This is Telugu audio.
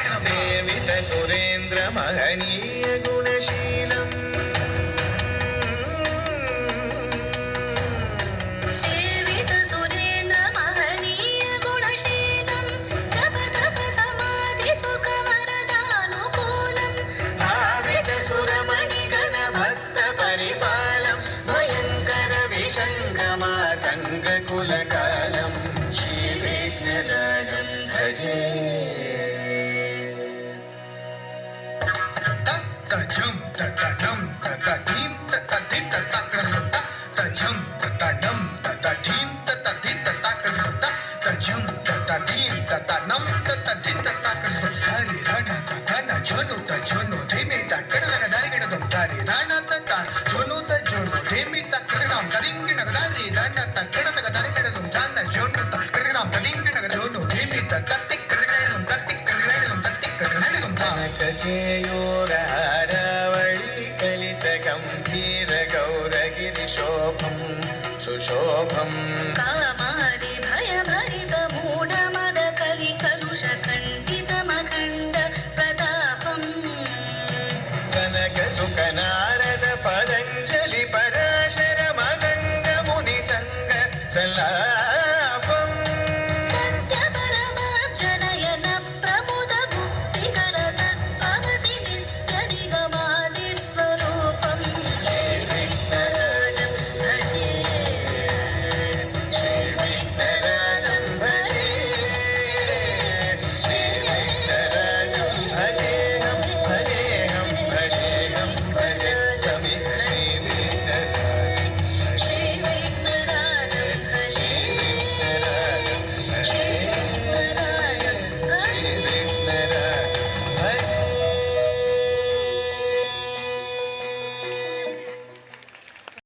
సేవిత సురేంద్ర మహనీయ గుణశీలం సేవిత సురేంద్ర మహనీయ గుణశీలం జప తప సమాధి సుఖ వరదానుకూలం భావిత సురమణి గణ భక్త పరిపాలం భయంకర విశంగమాతంగ కులకాలం శ్రీ విఘ్నరాజం భజే కేయూరారావళి కలిత గంభీర గౌరగిరి శోభం సుశోభం కామాది భయ భరిత మూఢ మద కలి కలుష కంటి